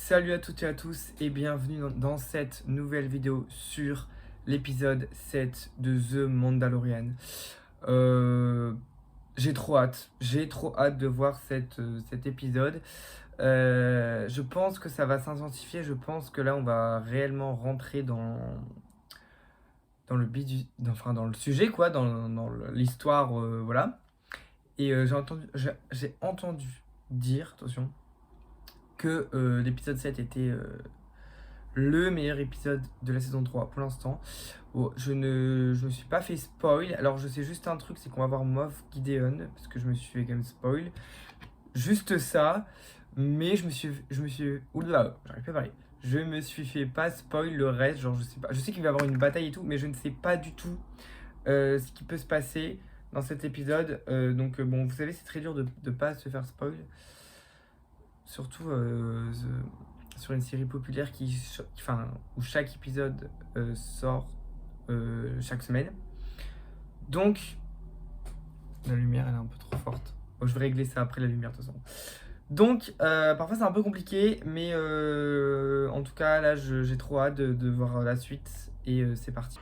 Salut à toutes et à tous et bienvenue dans cette nouvelle vidéo sur l'épisode 7 de The Mandalorian. J'ai trop hâte de voir cet épisode. Je pense que ça va s'intensifier, je pense que là on va réellement rentrer dans le dans le sujet quoi, dans l'histoire, voilà. Et j'ai entendu dire, attention, que l'épisode 7 était le meilleur épisode de la saison 3 pour l'instant. Bon, je me suis pas fait spoil. Alors je sais juste un truc, c'est qu'on va voir Moff Gideon, parce que je me suis fait quand même spoil. Juste ça. Mais oula, j'arrive pas à parler. Je me suis fait pas spoil le reste. Genre je sais pas. Je sais qu'il va y avoir une bataille et tout, mais je ne sais pas du tout ce qui peut se passer dans cet épisode. Donc bon, vous savez, c'est très dur de pas se faire spoil. Surtout sur une série populaire où chaque épisode sort chaque semaine. Donc, la lumière, elle est un peu trop forte. Bon, je vais régler ça après la lumière, de toute façon. Donc, parfois, c'est un peu compliqué, mais en tout cas, là, j'ai trop hâte de voir la suite. Et c'est parti.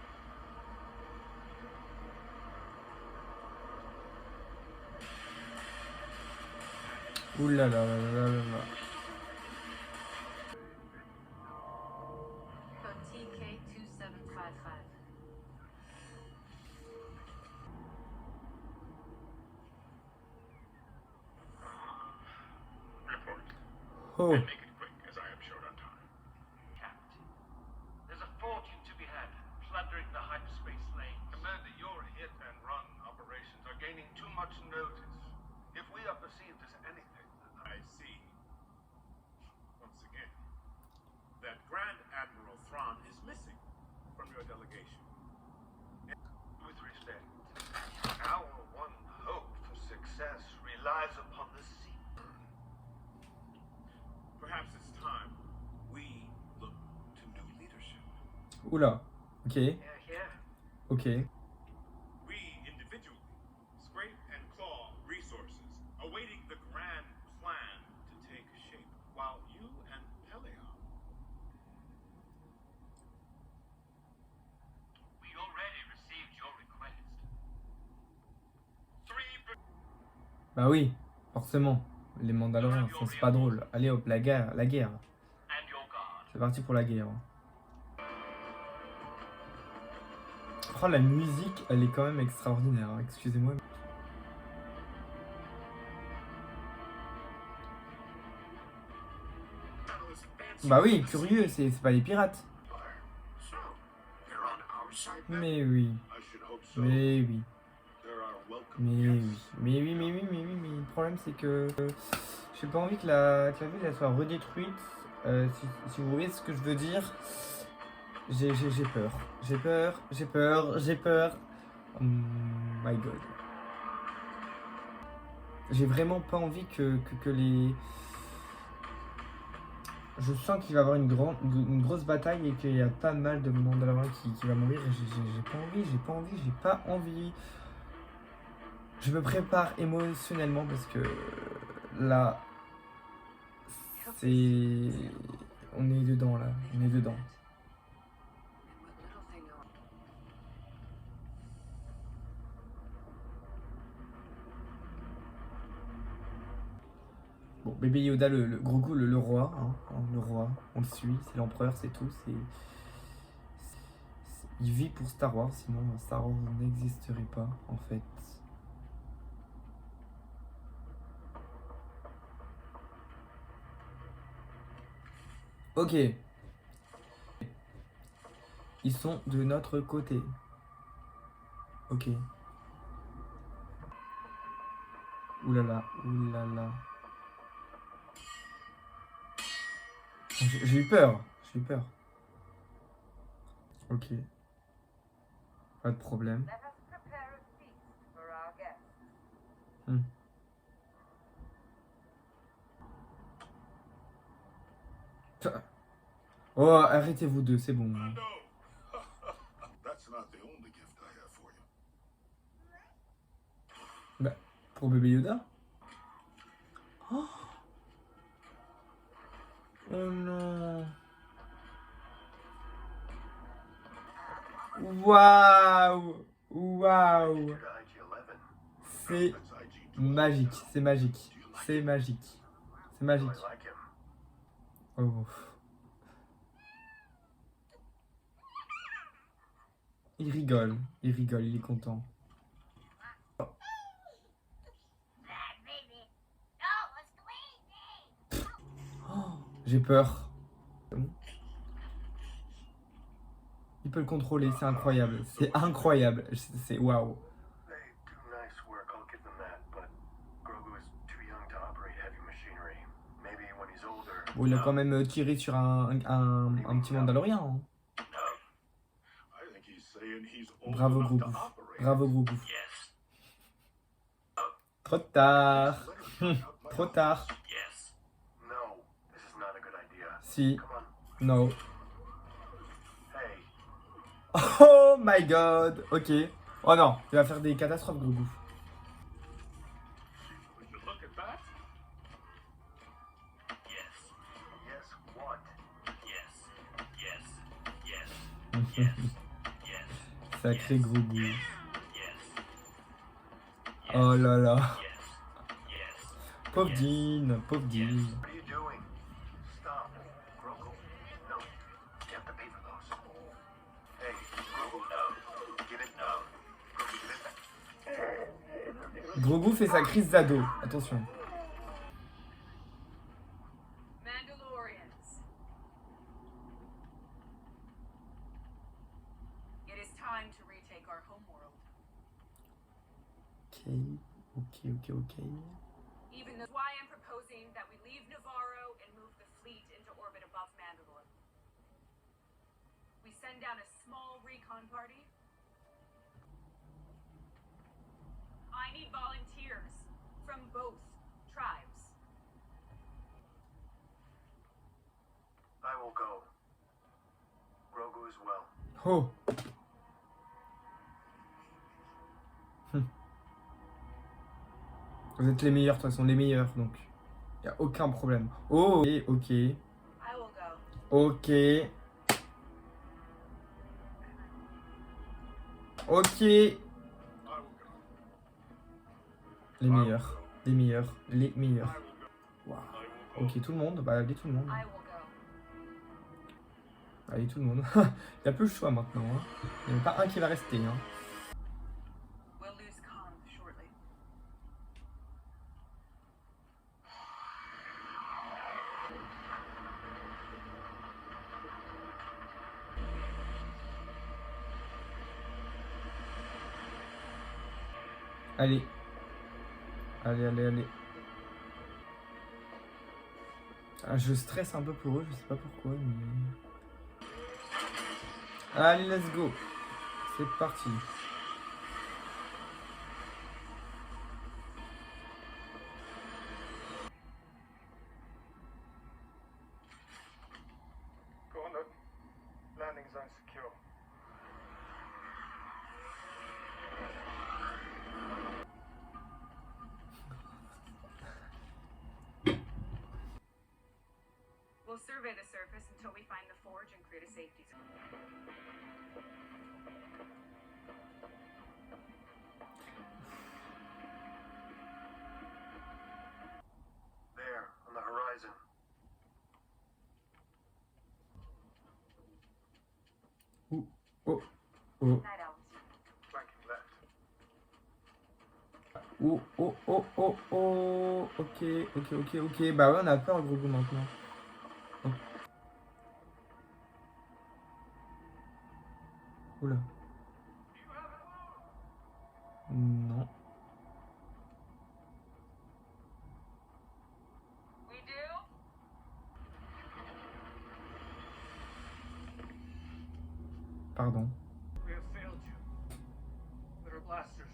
Ouh là là là là là là. Oh. And make it quick, as I am short on time. Captain, there's a fortune to be had plundering the hyperspace lane. Commander, your hit-and-run operations are gaining too much notice. If we are perceived as anything, I see. Once again, that Grand Admiral Thrawn is missing from your delegation. With respect, our one hope for success relies upon the sea. Perhaps it's time we look to new leadership. Oula. Ok. Here. Ok. We individually scrape and claw resources, awaiting the grand plan to take shape, while you and Pelion. We already received your request. Bah oui, forcément. Les Mandaloriens, ça c'est pas drôle. Allez hop, la guerre, la guerre. And your guard. C'est parti pour la guerre. Oh, la musique, elle est quand même extraordinaire, hein. Excusez-moi. Bah oui, curieux, c'est pas les pirates. So, you're on our side then? Mais oui, I should hope so. mais oui, There are welcome mais oui, guests. mais oui, mais oui, mais oui, mais le problème c'est que j'ai pas envie que que la ville elle soit redétruite. Si vous voyez ce que je veux dire, j'ai peur. J'ai peur. Oh my god. J'ai vraiment pas envie que les... Je sens qu'il va y avoir une grosse bataille et qu'il y a pas mal de Mandaloriens qui va mourir. Et j'ai pas envie. Je me prépare émotionnellement parce que là, c'est... On est dedans là, on est dedans. Bon, bébé Yoda, le Grogu, le roi, hein, le roi, on le suit, c'est l'empereur, c'est tout, il vit pour Star Wars, sinon Star Wars n'existerait pas, en fait. Ok. Ils sont de notre côté. Ok. Oulala, oulala. J'ai eu peur. Ok. Pas de problème. Hmm. Oh, arrêtez-vous deux, c'est bon. Mando! That's not the only gift I have for you. Bah, pour bébé Yoda. Oh, oh non. Waouh! Waouh! To IG-11. C'est That's IG-12. magique, c'est magique, c'est magique, c'est Do I magique. like him? Oh. Il rigole, il est content. Oh, j'ai peur. Il peut le contrôler, c'est incroyable, c'est incroyable, c'est waouh. They do nice work, I'll give them that, but Grogu is too young to operate heavy machinery. Maybe when he's older. Bon, il a quand même tiré sur un petit Mandalorien. Hein. I think he's saying he's old Bravo enough to Grogu, operate. bravo Grogu. Yes. Trop tard, trop tard. Yes. No, this is not a good idea. Si, Come on. no. Hey, Oh my god, ok. Oh non, il va faire des catastrophes Grogu. would you look at that? Yes. Yes, what? Yes. Yes. Yes. Yes. Sacré Grogu. Yes. Oh là là. Yes. Yes. Pauvre Dean, pauvre Dean. What are you doing? Stop. Grogu. No. You have to pay for those. Hey, Grogu, no. Give it, no. Grogu, give it back. Grogu fait sa crise d'ado, attention. Mandalorians. It is time to retake our homeworld. Ok. Even though why I'm proposing that we leave Navarro and move the fleet into orbit above Mandalore. We send down a small recon party. I need volunteers from both tribes. I will go. Grogu as well. Oh. Vous êtes les meilleurs, de toute façon, les meilleurs, donc. Y a aucun problème. Oh, ok. I will go. Ok. Ok. Les meilleurs. Les meilleurs. Les meilleurs. Waouh. Ok, tout le monde. Bah, allez, tout le monde. I will go. Allez, tout le monde. Il n'y a plus le choix maintenant. Hein. Il n'y en a pas un qui va rester. Hein. We'll lose Khan shortly. Allez. Allez. Ah, je stresse un peu pour eux, je sais pas pourquoi, mais... Allez, let's go. C'est parti. Coordinate. Landing zone secure. We'll survey the surface until we find the forge and create a safety zone. There, on the horizon. Oh. Night owls. Flanking left. Oh. Ok. Bah ouais, on a peur, Grogu, maintenant. Oh. Oula. Non. We do? Pardon. We have failed you. But our blasters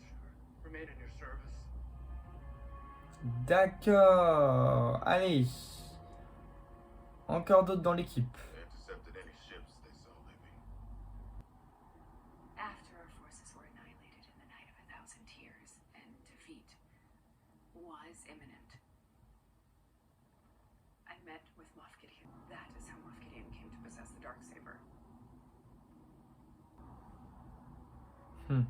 remain in your service. D'accord. Allez. Encore d'autres dans l'équipe. They intercepted any ships they saw leaving. After our forces were annihilated in the Night of 1,000 Tears, and defeat was imminent, I met with Moff Gideon. That is how Moff Gideon came to possess the Darksaber. Hmm.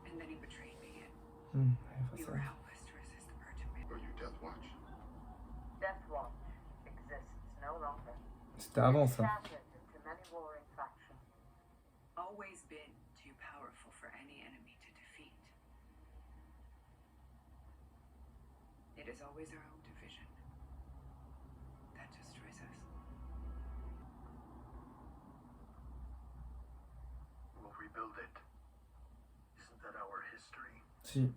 And then he betrayed me, and Hmm. we were helpless to resist the Purge of Man. Are you Death Watch? Death Watch exists no longer. C'était avant It's ça. shattered into many warring factions. Always been too powerful for any enemy to defeat. It is always our own division that destroys us. We'll rebuild it. Isn't that our history? Si.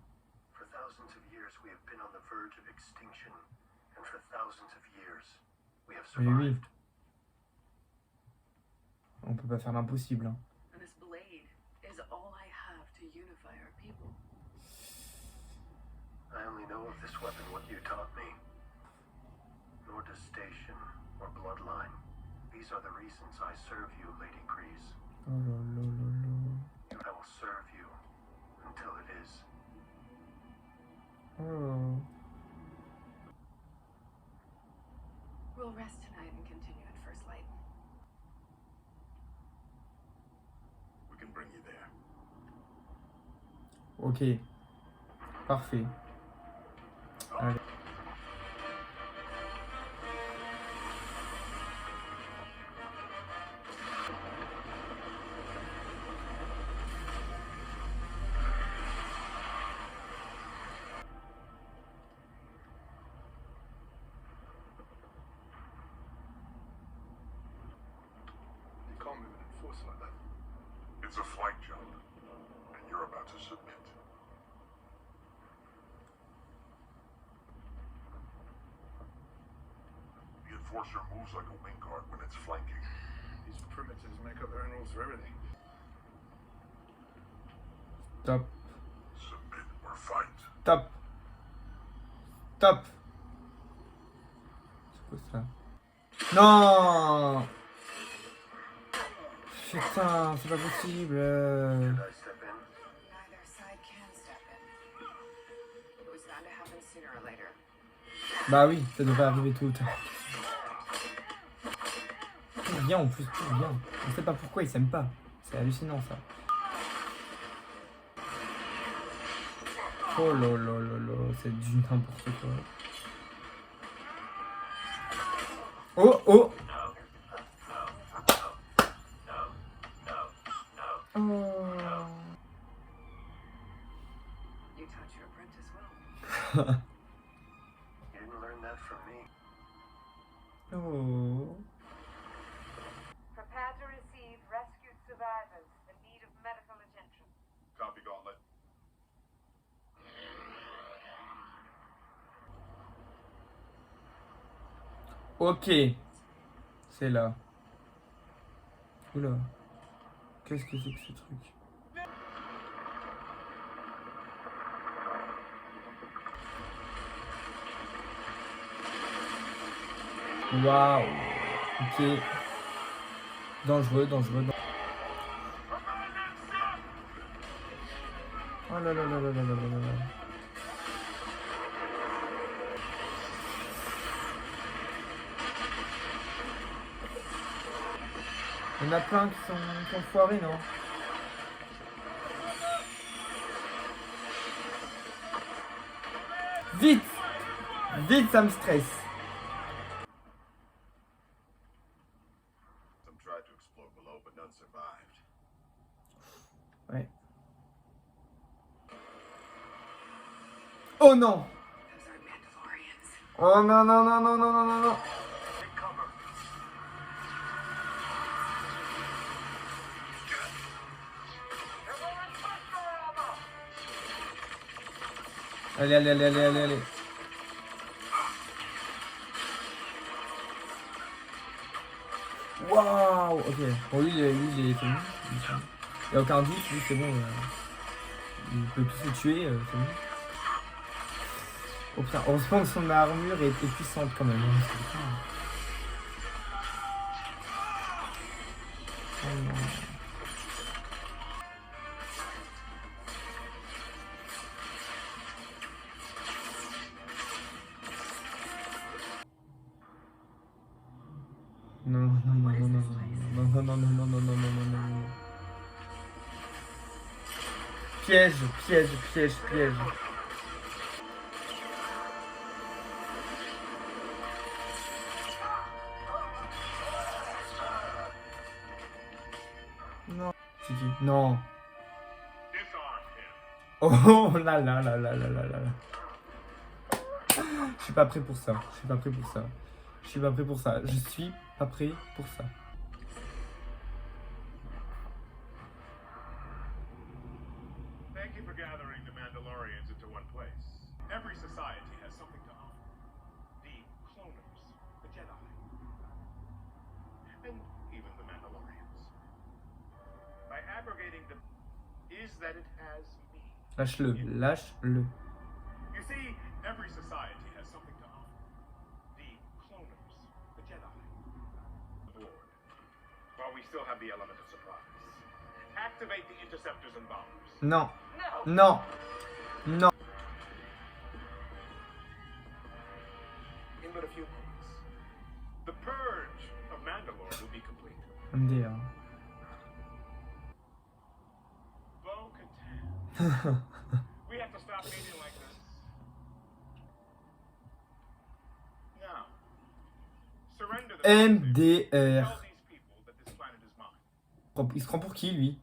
For thousands of years, we have been on the verge of extinction, and for thousands of years, we have Oui, oui. survived. On peut pas faire l'impossible. Hein. And this blade is all I have to unify our people. I only know of this weapon what you taught me. Nordis Station or Bloodline. These are the reasons I serve you, Lady Grease. Oh là là là là. I will serve you until it is. Oh. We'll rest tonight and continue at first light. We can bring you there. Ok. Parfait. Allez. You can't move an enforcer like that. It's a flight job, and you're about to submit. The enforcer moves like a wing guard when it's flanking. These primitives make up their own rules for everything. Top. Submit or fight. Top. Top. C'est quoi ça? Non! Putain, c'est pas possible. Should I step in? Neither side can step in. It was bound to happen sooner or later. Bah oui, ça devrait arriver tôt ou tard. Tout bien en plus, tout bien. On sait pas pourquoi ils s'aiment pas. C'est hallucinant ça. Oh là là là là, c'est du n'importe quoi. Oh oh! Oh. You taught your apprentice well. You didn't learn that from me. Oh. Prepare to receive rescued survivors in need of medical attention. Copy, Gauntlet. Ok. C'est là. Oula. Qu'est-ce que c'est que ce truc? Waouh. Ok. Dangereux, dangereux. Oh là là là là là là là là. Il y en a plein qui sont foirés, non? Vite! Vite, ça me stresse. Some tried to explore below, but none survived. Ouais. Oh non! Those aren't Mandalorians. Oh non, non, non, non, non, non, non, non. Take cover. Allez, allez, allez, allez, allez, allez. Waouh! Ok. Bon, lui, il est fini. Il n'y a aucun doute, lui, c'est bon. Il peut tous les tuer, c'est bon. Oh putain, heureusement que son armure est puissante quand même. Hein, c'est putain. Oh non. Non, non, non, non, non, non, non, non, non, non, non, non, non, non, non. Piège, piège, piège, piège. Non. C'est qui? Non. Disarm him. Oh là là là là là là là. Je suis pas prêt pour ça. Je suis pas prêt pour ça. Je suis pas prêt pour ça. Je suis pas prêt pour ça. Thank you for gathering the Mandalorians into one place. Every society has something to offer. The cloners, the Jedi, and even the Mandalorians. By abrogating them, is that it has me. Lâche-le, lâche-le. You see, every society has something to offer. The cloners, the Jedi, the Lord. While we still have the element of surprise. Activate the interceptors and bombers. Non. Non. Non. In but a few moments, the purge of Mandalore will be complete. MDR. Bo-Katan. We have to stop meeting like this. Now, surrender the MDR. Tell these people that this planet is mine. Il se prend pour qui, lui?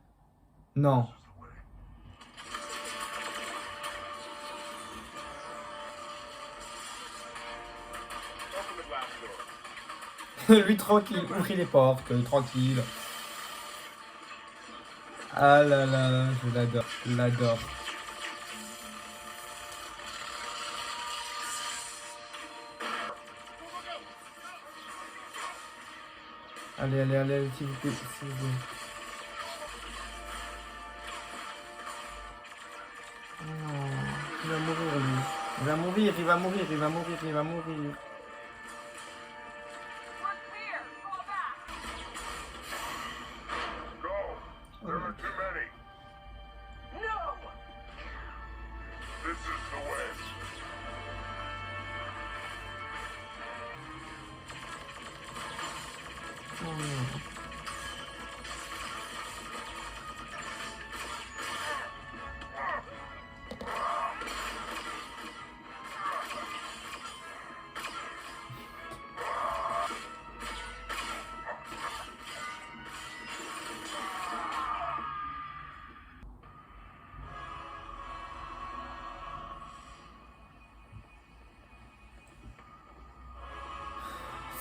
Non. Open the glass door. Lui, tranquille. Ouvrir les portes, tranquille. Ah là là, je l'adore. Je l'adore. Allez, allez, allez, s'il vous plaît, s'il vous plaît. Non, il va mourir, lui. Il va mourir, il va mourir, il va mourir, il va mourir. We're clear. Fall back. Go. There are too many. No. This is the way.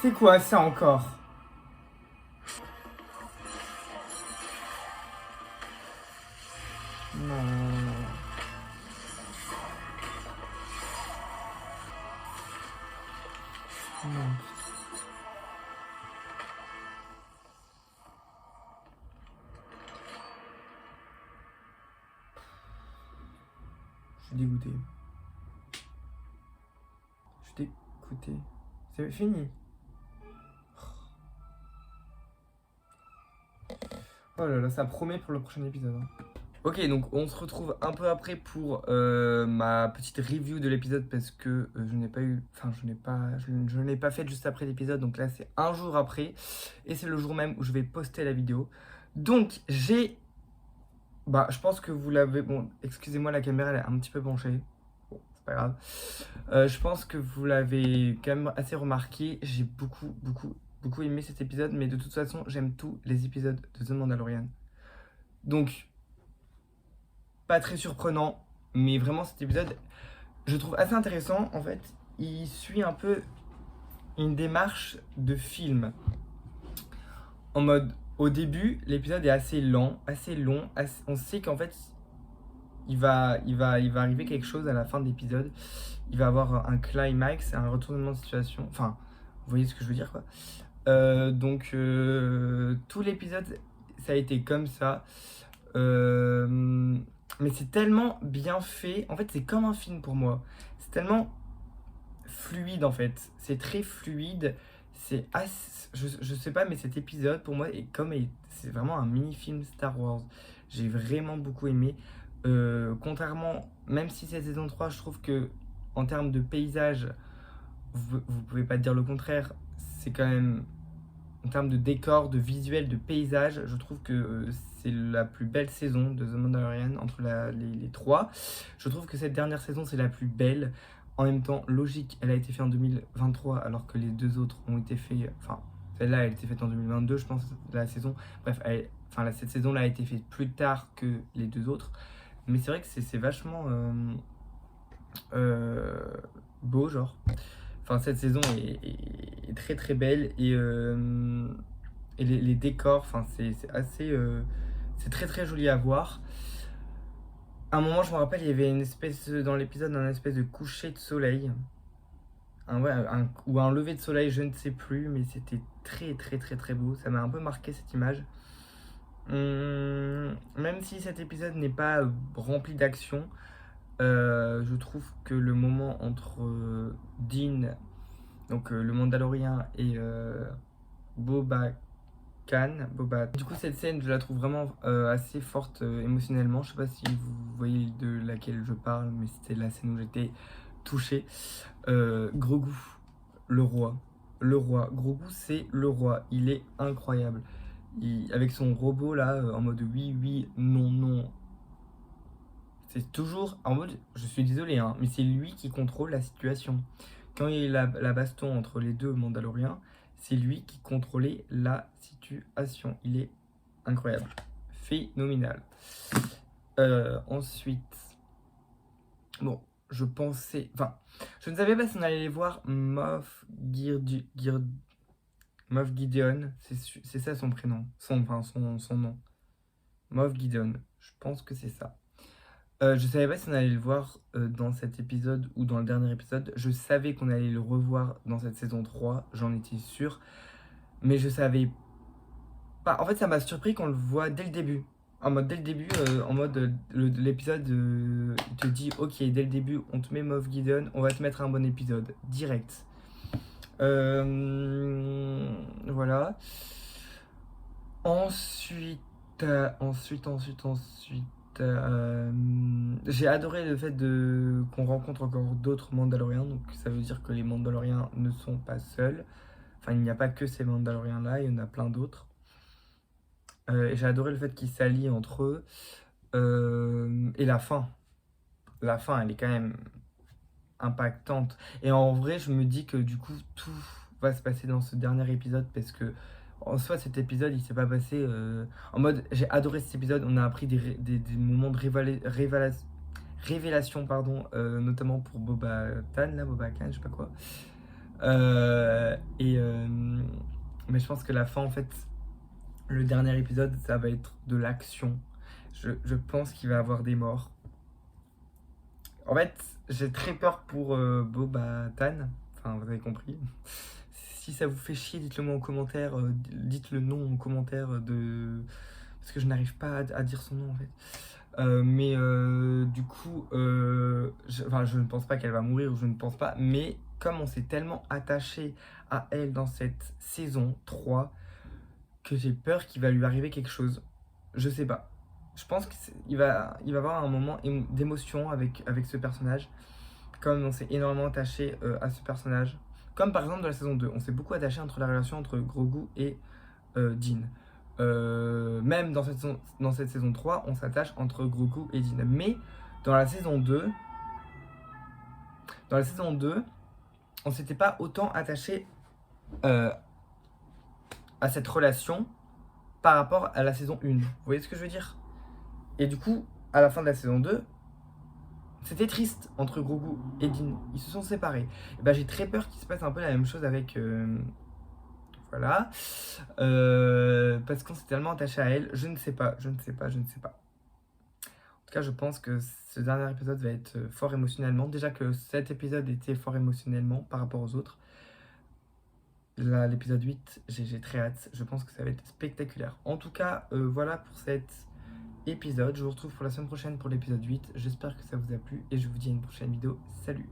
C'est quoi ça encore? Non. Non. Je suis dégoûté. Je suis dégoûté. C'est fini. Oh là là, ça promet pour le prochain épisode. Hein. Ok, donc on se retrouve un peu après pour ma petite review de l'épisode parce que je n'ai pas eu, enfin je n'ai pas fait juste après l'épisode, donc là c'est un jour après et c'est le jour même où je vais poster la vidéo. Donc j'ai, je pense que vous l'avez, bon excusez-moi la caméra elle est un petit peu penchée, bon c'est pas grave. Je pense que vous l'avez quand même assez remarqué, j'ai beaucoup aimé cet épisode, mais de toute façon j'aime tous les épisodes de The Mandalorian. Donc pas très surprenant, mais vraiment cet épisode, je trouve assez intéressant. En fait, il suit un peu une démarche de film. En mode, au début, l'épisode est assez lent, assez long. On sait qu'en fait, il va arriver quelque chose à la fin de l'épisode. Il va avoir un climax, un retournement de situation. Enfin, vous voyez ce que je veux dire, quoi. Donc, tout l'épisode, ça a été comme ça. Mais c'est tellement bien fait. En fait, c'est comme un film pour moi. C'est tellement fluide, en fait. C'est très fluide. C'est assez... je sais pas, mais cet épisode, pour moi, c'est vraiment un mini-film Star Wars. J'ai vraiment beaucoup aimé. Contrairement, même si c'est saison 3, je trouve que en termes de paysage, vous pouvez pas dire le contraire. C'est quand même en termes de décor, de visuel, de paysage, je trouve que c'est la plus belle saison de The Mandalorian entre les trois. Je trouve que cette dernière saison, c'est la plus belle. En même temps, logique, elle a été faite en 2023 alors que les deux autres ont été faits. Enfin, celle-là, elle a été faite en 2022, je pense, la saison. Bref, cette saison-là a été faite plus tard que les deux autres. Mais c'est vrai que c'est vachement beau, genre. Enfin, cette saison est très très belle et les décors, enfin, c'est assez. C'est très très joli à voir. À un moment, je me rappelle, il y avait une espèce, dans l'épisode, un espèce de coucher de soleil. Ou un lever de soleil, je ne sais plus, mais c'était très très très très beau. Ça m'a un peu marqué cette image. Même si cet épisode n'est pas rempli d'action, je trouve que le moment entre Din, donc le Mandalorien, et Boba Khan, Du coup, cette scène, je la trouve vraiment assez forte émotionnellement. Je sais pas si vous voyez de laquelle je parle, mais c'était la scène où j'étais touché. Grogu, le roi. Le roi. Grogu, c'est le roi. Il est incroyable. Avec son robot là, en mode oui, oui, non, non. C'est toujours en mode, je suis désolé, hein, mais c'est lui qui contrôle la situation. Quand il y a eu la baston entre les deux Mandaloriens, c'est lui qui contrôlait la situation. Il est incroyable. Phénoménal. Ensuite, bon, je pensais... Enfin, je ne savais pas si on allait les voir Moff Gideon. C'est ça son prénom. Son nom. Moff Gideon. Je pense que c'est ça. Je savais pas si on allait le voir dans cet épisode ou dans le dernier épisode. Je savais qu'on allait le revoir dans cette saison 3, j'en étais sûr. Mais je savais pas. En fait, ça m'a surpris qu'on le voit dès le début. En mode, dès le début, l'épisode, il te dit ok, dès le début, on te met Moff Gideon, on va te mettre un bon épisode, direct. Voilà. Ensuite. J'ai adoré le fait qu'on rencontre encore d'autres Mandaloriens, donc ça veut dire que les Mandaloriens ne sont pas seuls. Enfin, il n'y a pas que ces Mandaloriens-là, il y en a plein d'autres. Et j'ai adoré le fait qu'ils s'allient entre eux. Et la fin, elle est quand même impactante. Et en vrai, je me dis que du coup, tout va se passer dans ce dernier épisode parce que en soi, cet épisode, il s'est pas passé en mode. J'ai adoré cet épisode. On a appris des moments de révélation, pardon, notamment pour Boba Khan, je sais pas quoi. Mais je pense que la fin, en fait, le dernier épisode, ça va être de l'action. Je pense qu'il va y avoir des morts. En fait, j'ai très peur pour Boba Khan. Enfin, vous avez compris. Si ça vous fait chier, dites-le moi en commentaire. Dites le nom en commentaire parce que je n'arrive pas à dire son nom en fait. Mais du coup, je ne pense pas qu'elle va mourir, ou je ne pense pas. Mais comme on s'est tellement attaché à elle dans cette saison 3, que j'ai peur qu'il va lui arriver quelque chose. Je sais pas. Je pense qu'il va avoir un moment d'émotion avec ce personnage. Comme on s'est énormément attaché à ce personnage. Comme par exemple dans la saison 2, on s'est beaucoup attaché entre la relation entre Grogu et Din. Même dans cette saison 3, on s'attache entre Grogu et Din. Mais dans la saison 2, on s'était pas autant attaché à cette relation par rapport à la saison 1. Vous voyez ce que je veux dire? Et du coup, à la fin de la saison 2, c'était triste entre Grogu et Din. Ils se sont séparés. Et ben, j'ai très peur qu'il se passe un peu la même chose avec... voilà. Parce qu'on s'est tellement attaché à elle. Je ne sais pas. En tout cas, je pense que ce dernier épisode va être fort émotionnellement. Déjà que cet épisode était fort émotionnellement par rapport aux autres. Là, l'épisode 8, j'ai très hâte. Je pense que ça va être spectaculaire. En tout cas, voilà pour cet épisode. Je vous retrouve pour la semaine prochaine pour l'épisode 8. J'espère que ça vous a plu et je vous dis à une prochaine vidéo. Salut!